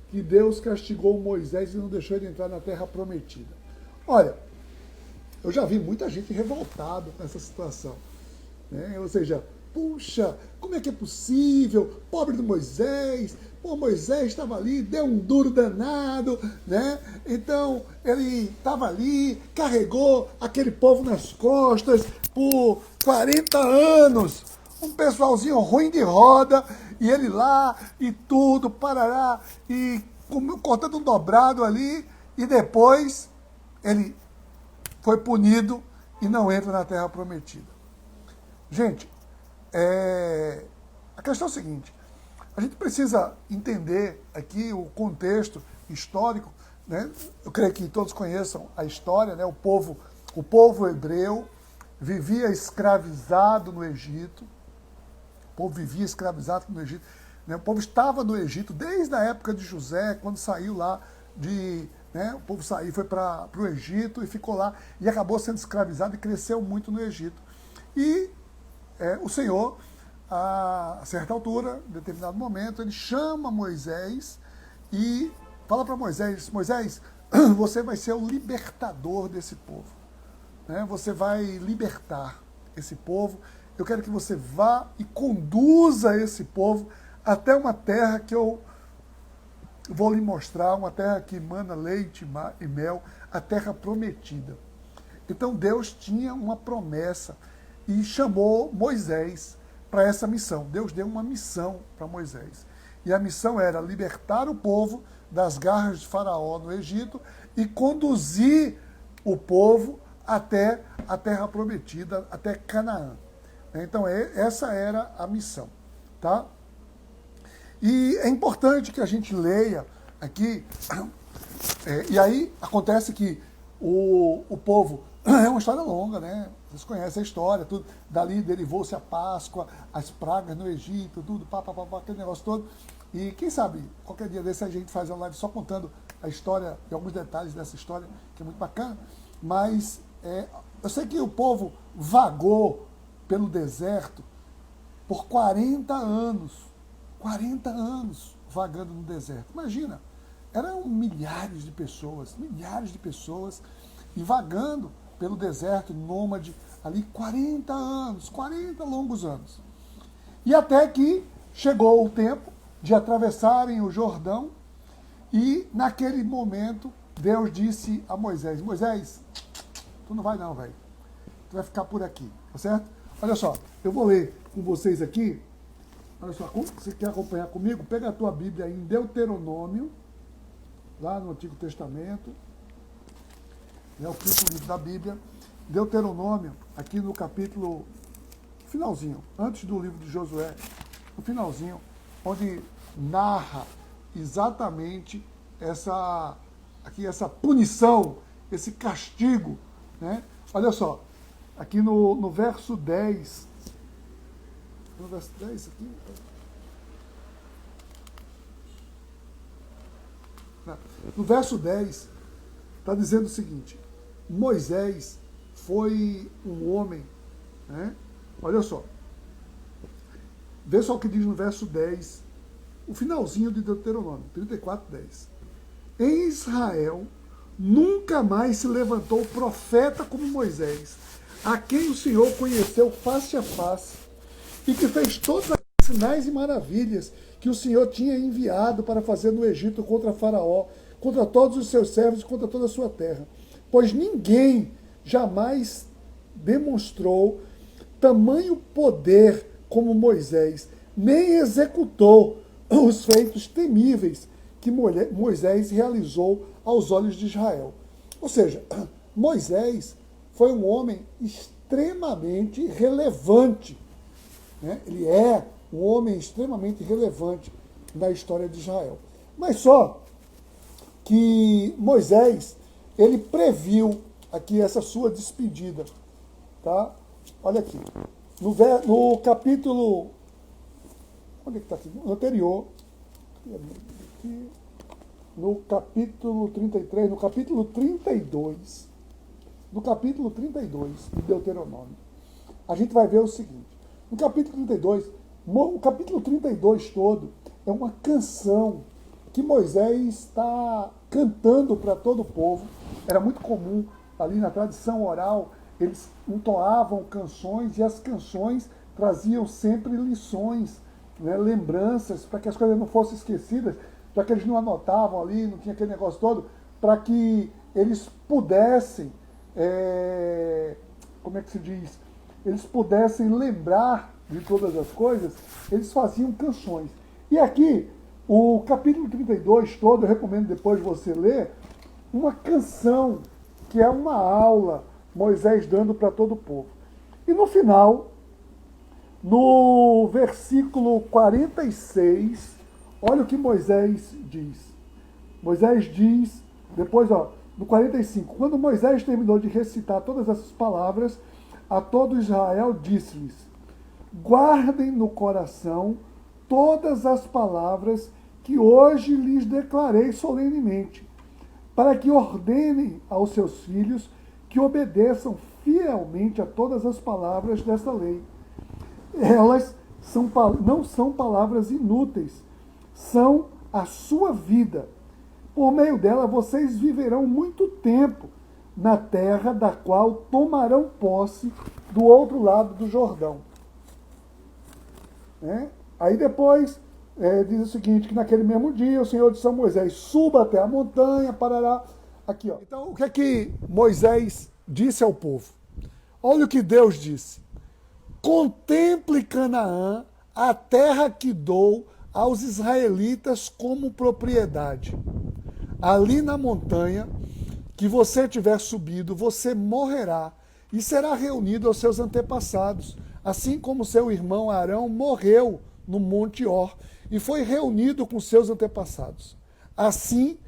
que Deus castigou Moisés e não deixou ele entrar na terra prometida? Olha, eu já vi muita gente revoltada com essa situação, né? Ou seja, puxa, como é que é possível? Pobre do Moisés, pô, Moisés estava ali, deu um duro danado, né? Então, ele estava ali, carregou aquele povo nas costas por 40 anos, um pessoalzinho ruim de roda, e ele lá, e tudo, parará, e cortando um dobrado ali, e depois ele foi punido e não entra na terra prometida. Gente, a questão é a seguinte, a gente precisa entender aqui o contexto histórico, né? Eu creio que todos conheçam a história, né? O povo hebreu vivia escravizado no Egito, o povo vivia escravizado no Egito, né? O povo estava no Egito desde a época de José, quando saiu lá o povo saiu, foi para o Egito e ficou lá e acabou sendo escravizado e cresceu muito no Egito. E o Senhor, a certa altura, em determinado momento, ele chama Moisés e fala para Moisés, Moisés, você vai ser o libertador desse povo, né? Você vai libertar esse povo, eu quero que você vá e conduza esse povo até uma terra que eu vou lhe mostrar, uma terra que emana leite e mel, a terra prometida. Então Deus tinha uma promessa e chamou Moisés para essa missão. Deus deu uma missão para Moisés. E a missão era libertar o povo das garras de Faraó no Egito e conduzir o povo até a terra prometida, até Canaã. Então essa era a missão, tá? E é importante que a gente leia aqui, e aí acontece que o povo, é uma história longa, né? Vocês conhecem a história, tudo. Dali derivou-se a Páscoa, as pragas no Egito, tudo, aquele negócio todo. E quem sabe, qualquer dia desse a gente faz uma live só contando a história e alguns detalhes dessa história, que é muito bacana. Mas eu sei que o povo vagou pelo deserto por 40 anos. 40 anos vagando no deserto. Imagina, eram milhares de pessoas, e vagando pelo deserto, nômade, ali 40 anos, 40 longos anos. E até que chegou o tempo de atravessarem o Jordão, e naquele momento Deus disse a Moisés, Moisés, tu não vai não, velho. Tu vai ficar por aqui, tá certo? Olha só, eu vou ler com vocês aqui. Olha só, você quer acompanhar comigo? Pega a tua Bíblia em Deuteronômio, lá no Antigo Testamento, é o quinto livro da Bíblia. Deuteronômio, aqui no capítulo finalzinho, antes do livro de Josué, no finalzinho, onde narra exatamente essa punição, esse castigo, né? Olha só, aqui no verso 10, no verso 10 aqui, no verso 10, está dizendo o seguinte, Moisés foi um homem, né? Olha só, vê só o que diz no verso 10, o finalzinho de Deuteronômio, 34:10. Em Israel nunca mais se levantou profeta como Moisés, a quem o Senhor conheceu face a face, e que fez todos os sinais e maravilhas que o Senhor tinha enviado para fazer no Egito contra Faraó, contra todos os seus servos e contra toda a sua terra. Pois ninguém jamais demonstrou tamanho poder como Moisés, nem executou os feitos temíveis que Moisés realizou aos olhos de Israel. Ou seja, Moisés foi um homem extremamente relevante, né? Ele é um homem extremamente relevante na história de Israel. Mas só que Moisés, ele previu aqui essa sua despedida, tá? Olha aqui, no capítulo, onde é que está aqui? No anterior, aqui, no capítulo 33, no capítulo 32 de Deuteronômio, a gente vai ver o seguinte, no capítulo 32 todo é uma canção que Moisés está cantando para todo o povo. Era muito comum, ali na tradição oral, eles entoavam canções, e as canções traziam sempre lições, né, lembranças, para que as coisas não fossem esquecidas, para que eles não anotavam ali, não tinha aquele negócio todo, para que eles pudessem, como é que se diz? Eles pudessem lembrar de todas as coisas, eles faziam canções. E aqui, o capítulo 32 todo, eu recomendo depois você ler, uma canção, que é uma aula, Moisés dando para todo o povo. E no final, no versículo 46, olha o que Moisés diz. Moisés diz, depois, no 45, quando Moisés terminou de recitar todas essas palavras, a todo Israel disse-lhes: guardem no coração todas as palavras que hoje lhes declarei solenemente, para que ordenem aos seus filhos que obedeçam fielmente a todas as palavras desta lei. Elas não são palavras inúteis, são a sua vida. Por meio dela vocês viverão muito tempo na terra da qual tomarão posse do outro lado do Jordão. Aí depois diz o seguinte, que naquele mesmo dia o Senhor disse a Moisés: suba até a montanha, parará. Aqui, ó. Então, o que é que Moisés disse ao povo? Olha o que Deus disse: contemple Canaã, a terra que dou aos israelitas como propriedade. Ali na montanha que você tiver subido, você morrerá e será reunido aos seus antepassados, assim como seu irmão Arão morreu no Monte Hor e foi reunido com seus antepassados. Assim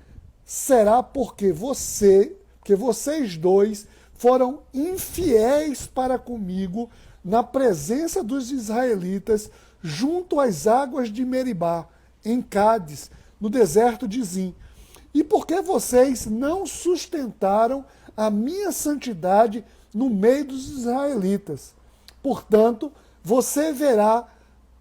será porque vocês dois foram infiéis para comigo na presença dos israelitas junto às águas de Meribá, em Cádiz, no deserto de Zim. E porque vocês não sustentaram a minha santidade no meio dos israelitas. Portanto, você verá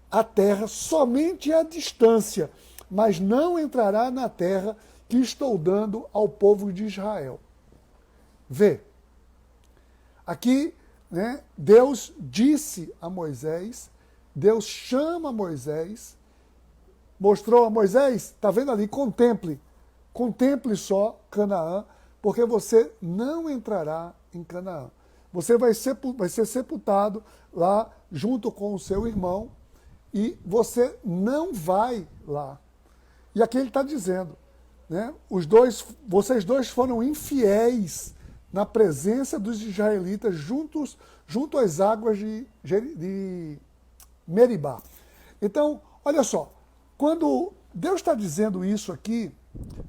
a terra somente à distância, mas não entrará na terra que estou dando ao povo de Israel. Vê, aqui, Deus disse a Moisés, Deus chama Moisés, mostrou a Moisés, está vendo ali, contemple só Canaã, porque você não entrará em Canaã. Você vai ser sepultado lá junto com o seu irmão e você não vai lá. E aqui ele está dizendo, vocês dois foram infiéis na presença dos israelitas junto às águas de Meribá. Então, olha só, quando Deus está dizendo isso aqui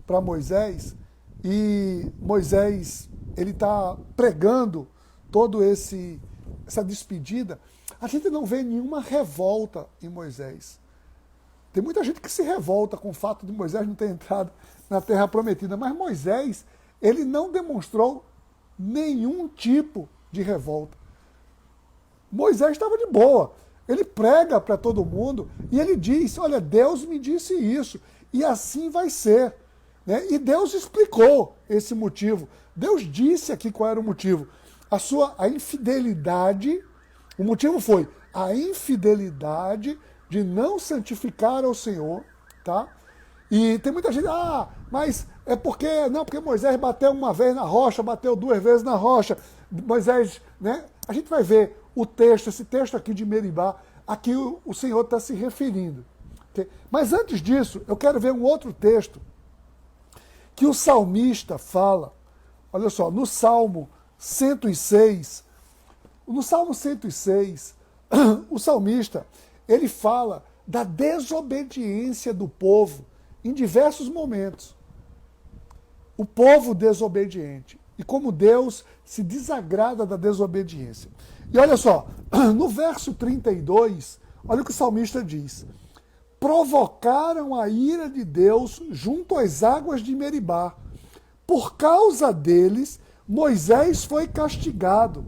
para Moisés, e Moisés ele está pregando todo essa despedida, a gente não vê nenhuma revolta em Moisés. Tem muita gente que se revolta com o fato de Moisés não ter entrado na Terra Prometida, mas Moisés, ele não demonstrou nenhum tipo de revolta. Moisés estava de boa. Ele prega para todo mundo e ele diz: olha, Deus me disse isso e assim vai ser. E Deus explicou esse motivo. Deus disse aqui qual era o motivo. A infidelidade, o motivo foi a infidelidade de não santificar ao Senhor, tá? E tem muita gente, mas é porque Moisés bateu uma vez na rocha, bateu duas vezes na rocha. Moisés, A gente vai ver esse texto aqui de Meribá, aqui o Senhor está se referindo. Okay? Mas antes disso, eu quero ver um outro texto que o salmista fala. Olha só, no Salmo 106, o salmista, ele fala da desobediência do povo em diversos momentos. O povo desobediente. E como Deus se desagrada da desobediência. E olha só, no verso 32, olha o que o salmista diz: provocaram a ira de Deus junto às águas de Meribá. Por causa deles, Moisés foi castigado.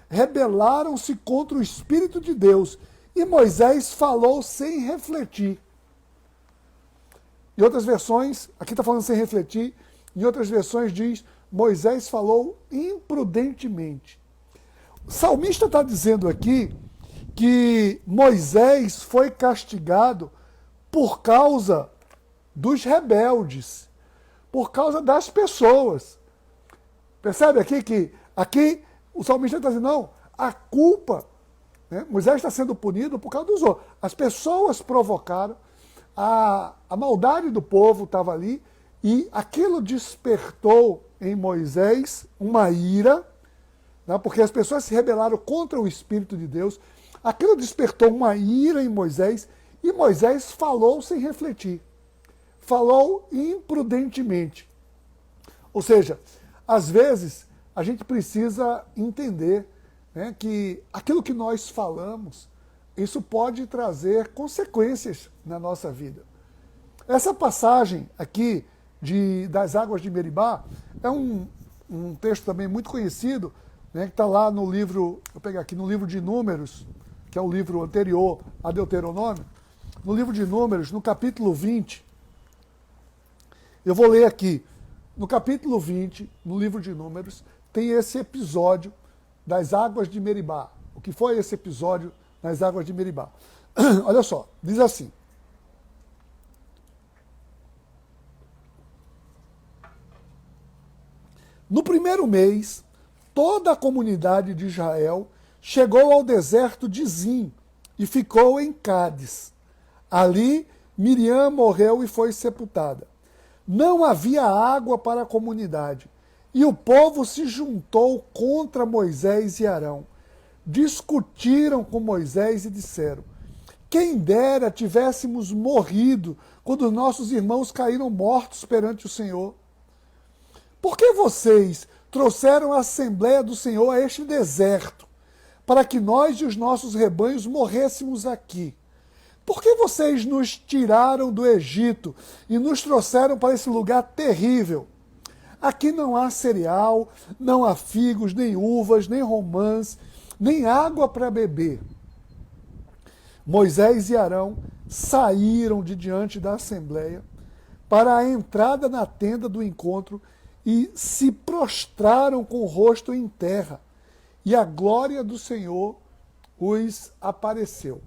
Rebelaram-se contra o Espírito de Deus. E Moisés falou sem refletir. Em outras versões, aqui está falando sem refletir, em outras versões diz, Moisés falou imprudentemente. O salmista está dizendo aqui que Moisés foi castigado por causa dos rebeldes, por causa das pessoas. Percebe aqui que aqui o salmista está dizendo, não, a culpa, né, Moisés está sendo punido por causa dos outros. As pessoas provocaram, a maldade do povo estava ali, e aquilo despertou em Moisés uma ira, né, porque as pessoas se rebelaram contra o Espírito de Deus. Aquilo despertou uma ira em Moisés, e Moisés falou sem refletir. Falou imprudentemente. Ou seja, às vezes a gente precisa entender, né, que aquilo que nós falamos, isso pode trazer consequências na nossa vida. Essa passagem aqui das águas de Meribá é um texto também muito conhecido, né, que está lá no livro, vou pegar aqui, no livro de Números, que é o livro anterior a Deuteronômio. No livro de Números, no capítulo 20, eu vou ler aqui, no capítulo 20, no livro de Números, tem esse episódio das águas de Meribá. O que foi esse episódio nas águas de Meribá? Olha só, diz assim. No primeiro mês, toda a comunidade de Israel chegou ao deserto de Zim e ficou em Cádiz. Ali, Miriam morreu e foi sepultada. Não havia água para a comunidade, e o povo se juntou contra Moisés e Arão. Discutiram com Moisés e disseram, quem dera tivéssemos morrido quando nossos irmãos caíram mortos perante o Senhor. Por que vocês trouxeram a Assembleia do Senhor a este deserto, para que nós e os nossos rebanhos morrêssemos aqui? Por que vocês nos tiraram do Egito e nos trouxeram para esse lugar terrível? Aqui não há cereal, não há figos, nem uvas, nem romãs, nem água para beber. Moisés e Arão saíram de diante da Assembleia para a entrada na tenda do encontro e se prostraram com o rosto em terra, e a glória do Senhor os apareceu.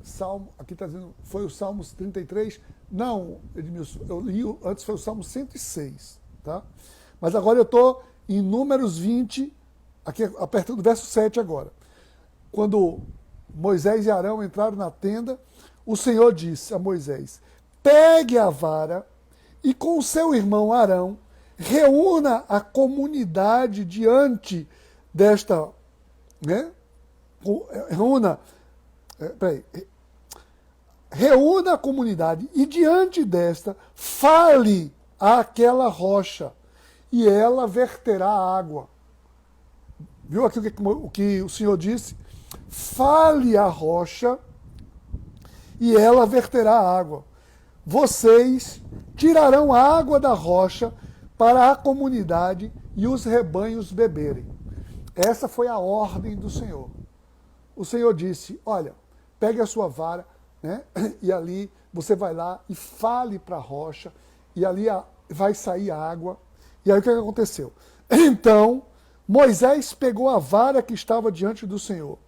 Salmo, aqui está dizendo, foi o Salmo 33? Não, Edmilson, eu li antes, foi o Salmo 106, tá? Mas agora eu estou em Números 20, aqui apertando o verso 7 agora. Quando Moisés e Arão entraram na tenda, o Senhor disse a Moisés, pegue a vara e com o seu irmão Arão, reúna a comunidade diante desta, né? Reúna a comunidade e diante desta fale àquela rocha e ela verterá água. Viu aqui o que o Senhor disse? Fale à rocha e ela verterá água. Vocês tirarão água da rocha para a comunidade e os rebanhos beberem. Essa foi a ordem do Senhor. O Senhor disse, olha, pegue a sua vara, né? E ali você vai lá e fale para a rocha, e ali vai sair água. E aí o que aconteceu? Então, Moisés pegou a vara que estava diante do Senhor,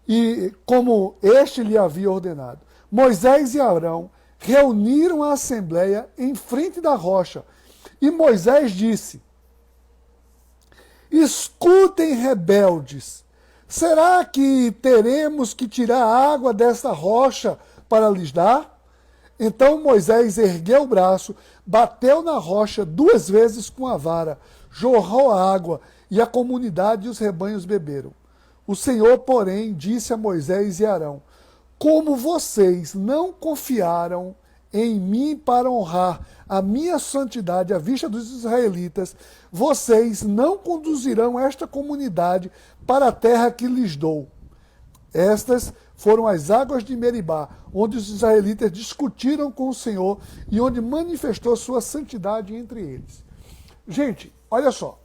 e como este lhe havia ordenado, Moisés e Arão reuniram a assembleia em frente da rocha, e Moisés disse, escutem, rebeldes, será que teremos que tirar água desta rocha para lhes dar? Então Moisés ergueu o braço, bateu na rocha 2 vezes com a vara, jorrou a água, e a comunidade e os rebanhos beberam. O Senhor, porém, disse a Moisés e Arão, como vocês não confiaram em mim para honrar a minha santidade à vista dos israelitas, vocês não conduzirão esta comunidade para a terra que lhes dou. Estas foram as águas de Meribá, onde os israelitas discutiram com o Senhor e onde manifestou sua santidade entre eles. Gente, olha só.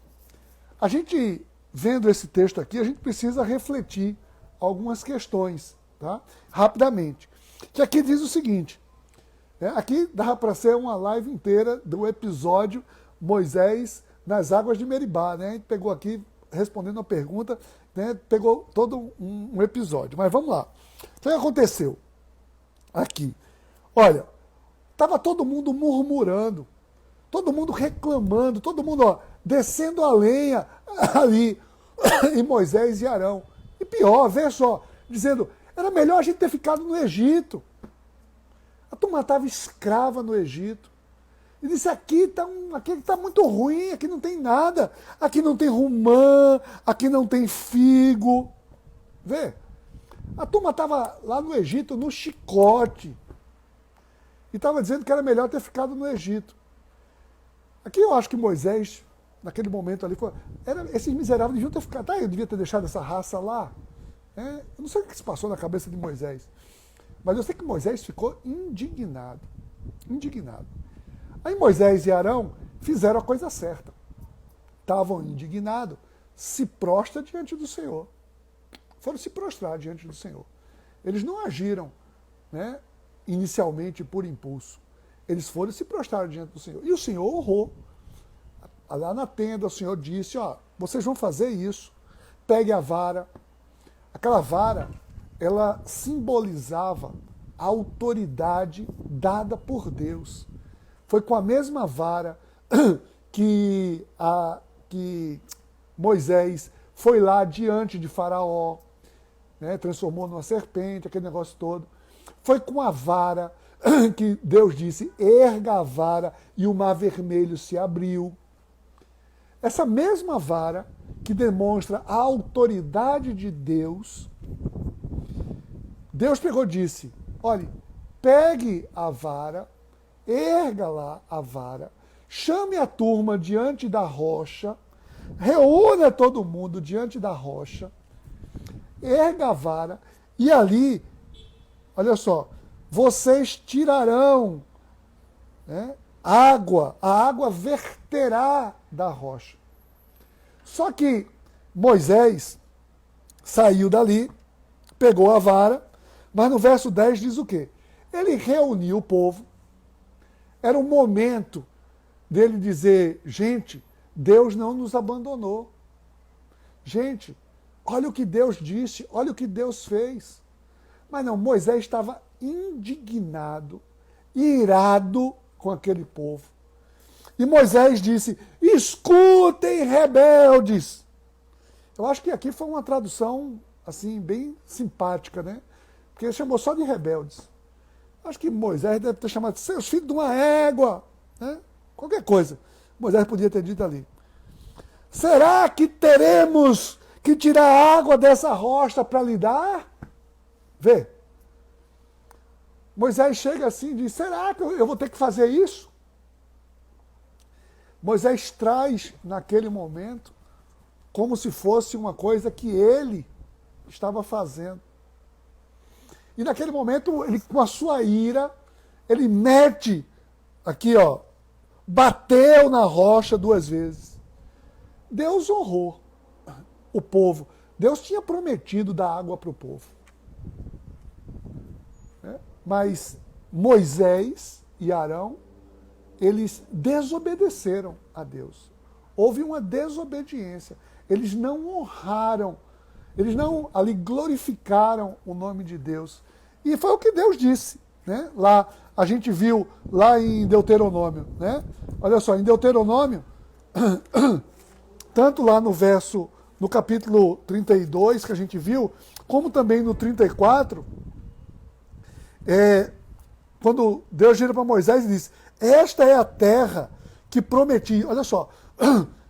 A gente, vendo esse texto aqui, a gente precisa refletir algumas questões, tá? Rapidamente. Que aqui diz o seguinte, aqui dava para ser uma live inteira do episódio Moisés nas águas de Meribá, né? A gente pegou aqui, respondendo a pergunta, né? Pegou todo um episódio. Mas vamos lá. O que aconteceu aqui? Olha, estava todo mundo murmurando, todo mundo reclamando, todo mundo descendo a lenha ali em Moisés e Arão. E pior, vê só, dizendo, era melhor a gente ter ficado no Egito. A turma estava escrava no Egito. E disse, aqui tá muito ruim, aqui não tem nada. Aqui não tem romã, aqui não tem figo. Vê, a turma estava lá no Egito, no chicote. E estava dizendo que era melhor ter ficado no Egito. Aqui eu acho que Moisés, naquele momento ali, esses miseráveis deviam ter ficado. Eu devia ter deixado essa raça lá. Eu não sei o que se passou na cabeça de Moisés. Mas eu sei que Moisés ficou indignado. Indignado. Aí Moisés e Arão fizeram a coisa certa. Estavam indignados. Se prostra diante do Senhor. Foram se prostrar diante do Senhor. Eles não agiram, né, inicialmente por impulso. Eles foram se prostrar diante do Senhor. E o Senhor honrou. Lá na tenda o Senhor disse, vocês vão fazer isso. Pegue a vara. Aquela vara, ela simbolizava a autoridade dada por Deus. Foi com a mesma vara que Moisés foi lá diante de Faraó, né, transformou numa serpente, aquele negócio todo. Foi com a vara que Deus disse, erga a vara, e o mar vermelho se abriu. Essa mesma vara que demonstra a autoridade de Deus, Deus pegou e disse, olhe, pegue a vara, erga lá a vara, chame a turma diante da rocha, reúna todo mundo diante da rocha, erga a vara, e ali, olha só, vocês tirarão, né, água, a água verterá da rocha. Só que Moisés saiu dali, pegou a vara, mas no verso 10 diz o quê? Ele reuniu o povo, era o momento dele dizer, gente, Deus não nos abandonou. Gente, olha o que Deus disse, olha o que Deus fez. Mas não, Moisés estava indignado, irado com aquele povo. E Moisés disse, escutem, rebeldes. Eu acho que aqui foi uma tradução, assim, bem simpática, né? Porque ele chamou só de rebeldes. Acho que Moisés deve ter chamado de seus filhos de uma égua, né? Qualquer coisa. Moisés podia ter dito ali. Será que teremos que tirar água dessa rocha para lhe dar? Vê. Moisés chega assim e diz, será que eu vou ter que fazer isso? Moisés traz, naquele momento, como se fosse uma coisa que ele estava fazendo. E naquele momento, ele, com a sua ira, ele mete aqui, bateu na rocha 2 vezes. Deus honrou o povo. Deus tinha prometido dar água para o povo. Mas Moisés e Arão, eles desobedeceram a Deus. Houve uma desobediência. Eles não honraram, eles não ali glorificaram o nome de Deus. E foi o que Deus disse, né? Lá, a gente viu lá em Deuteronômio, né? Olha só, em Deuteronômio, tanto lá no capítulo 32 que a gente viu, como também no 34, quando Deus gira para Moisés e diz, esta é a terra que prometi. Olha só,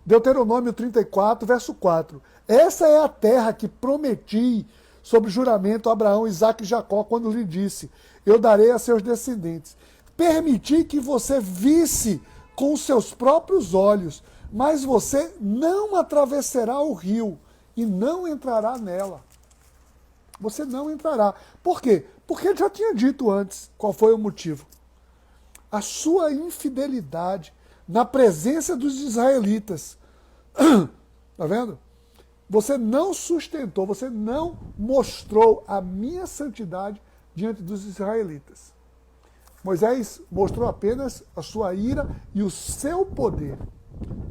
Deuteronômio 34, verso 4. Essa é a terra que prometi sob juramento a Abraão, Isaque e Jacó, quando lhe disse, eu darei a seus descendentes. Permiti que você visse com os seus próprios olhos, mas você não atravessará o rio e não entrará nela. Você não entrará. Por quê? Porque ele já tinha dito antes qual foi o motivo. A sua infidelidade na presença dos israelitas. Está vendo? Você não sustentou, você não mostrou a minha santidade diante dos israelitas. Moisés mostrou apenas a sua ira e o seu poder.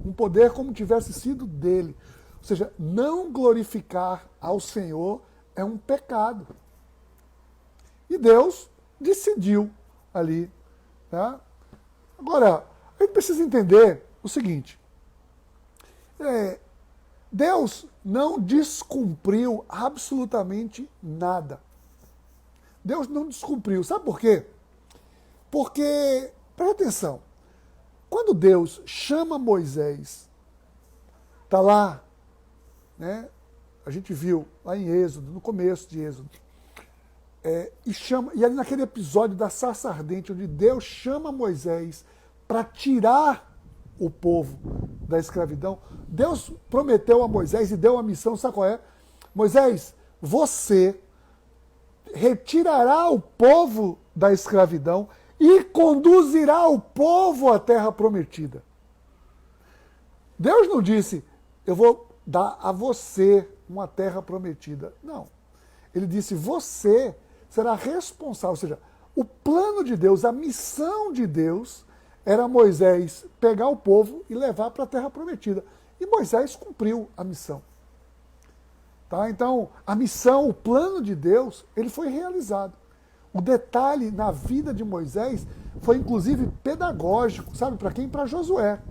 Um poder como tivesse sido dele. Ou seja, não glorificar ao Senhor é um pecado. E Deus decidiu ali. Tá? Agora, a gente precisa entender o seguinte. Deus não descumpriu absolutamente nada. Deus não descumpriu. Sabe por quê? Porque, presta atenção, quando Deus chama Moisés, está lá, né? A gente viu lá em Êxodo, no começo de Êxodo, e ali naquele episódio da sarça ardente, onde Deus chama Moisés para tirar o povo da escravidão, Deus prometeu a Moisés e deu a missão, sabe qual é? Moisés, você retirará o povo da escravidão e conduzirá o povo à terra prometida. Deus não disse, eu vou dar a você uma terra prometida. Não. Ele disse, você será responsável. Ou seja, o plano de Deus, a missão de Deus, era Moisés pegar o povo e levar para a terra prometida. E Moisés cumpriu a missão. Tá? Então, a missão, o plano de Deus, ele foi realizado. O detalhe na vida de Moisés foi inclusive pedagógico, sabe para quem? Para Josué,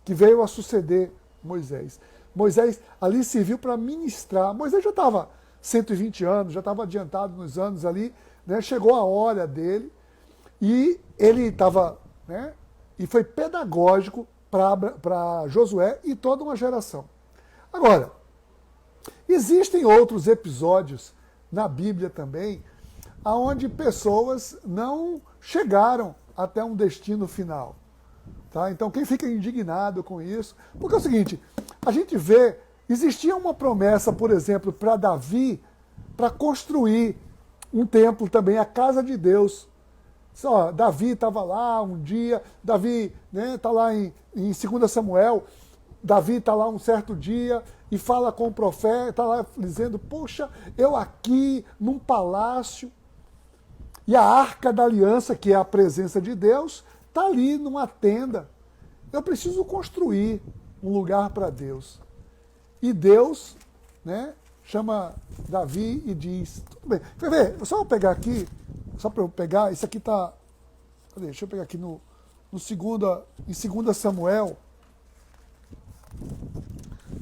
que veio a suceder Moisés. Moisés ali serviu para ministrar. Moisés já estava 120 anos, já estava adiantado nos anos ali, né? Chegou a hora dele e ele estava, né? E foi pedagógico para Josué e toda uma geração. Agora, existem outros episódios na Bíblia também, onde pessoas não chegaram até um destino final. Tá? Então, quem fica indignado com isso... Porque é o seguinte, a gente vê, existia uma promessa, por exemplo, para Davi, para construir um templo também, a casa de Deus. Só, Davi estava lá um dia, Davi está lá em 2 Samuel, Davi está lá um certo dia e fala com o profeta, está lá dizendo, poxa, eu aqui num palácio, e a Arca da Aliança, que é a presença de Deus, está ali numa tenda. Eu preciso construir um lugar para Deus. E Deus, né, chama Davi e diz, tudo bem, quer ver, só eu pegar aqui, só para eu pegar, isso aqui está, deixa eu pegar aqui em 2 Samuel,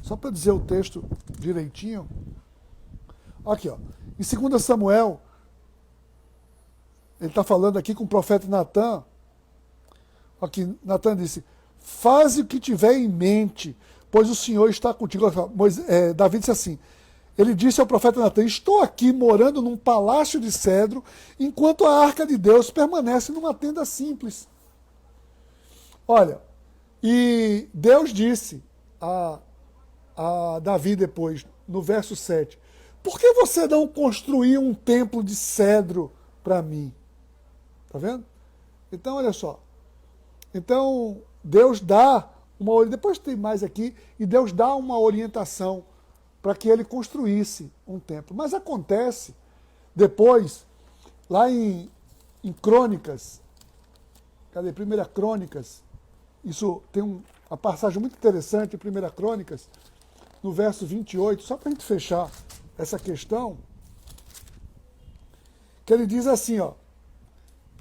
só para dizer o texto direitinho. Aqui, ó, em 2 Samuel, ele está falando aqui com o profeta Natã. Aqui, Natã disse, faze o que tiver em mente, pois o Senhor está contigo. Davi disse assim, ele disse ao profeta Natã, estou aqui morando num palácio de cedro, enquanto a arca de Deus permanece numa tenda simples. Olha, e Deus disse a Davi depois, no verso 7, por que você não construiu um templo de cedro para mim? Tá vendo? Então, olha só. Então, Deus dá uma... Depois tem mais aqui, e Deus dá uma orientação para que ele construísse um templo. Mas acontece, depois, lá em Crônicas, cadê? 1 Crônicas, isso tem uma passagem muito interessante, em 1 Crônicas, no verso 28, só para a gente fechar essa questão, que ele diz assim, ó,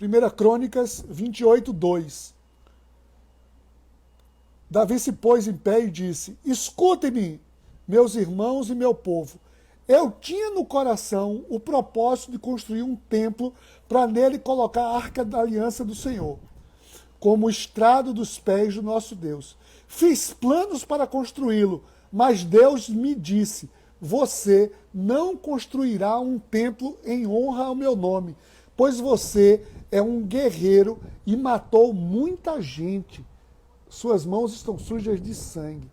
1 Crônicas 28, 2. Davi se pôs em pé e disse, escutem-me, meus irmãos e meu povo. Eu tinha no coração o propósito de construir um templo para nele colocar a arca da aliança do Senhor, como o estrado dos pés do nosso Deus. Fiz planos para construí-lo, mas Deus me disse, você não construirá um templo em honra ao meu nome, pois você é um guerreiro e matou muita gente. Suas mãos estão sujas de sangue.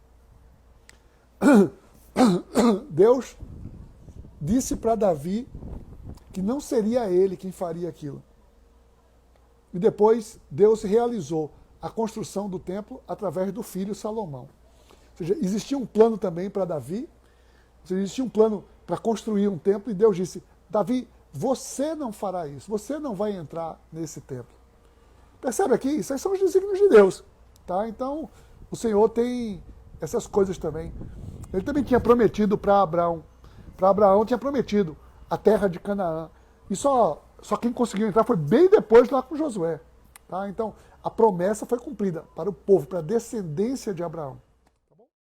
Deus disse para Davi que não seria ele quem faria aquilo. E depois Deus realizou a construção do templo através do filho Salomão. Ou seja, existia um plano também para Davi, ou seja, existia um plano para construir um templo, e Deus disse, Davi, você não fará isso, você não vai entrar nesse templo. Percebe aqui? Isso aí são os desígnios de Deus. Tá? Então, o Senhor tem essas coisas também. Ele também tinha prometido para Abraão. Para Abraão tinha prometido a terra de Canaã. E só quem conseguiu entrar foi bem depois lá com Josué. Tá? Então, a promessa foi cumprida para o povo, para a descendência de Abraão.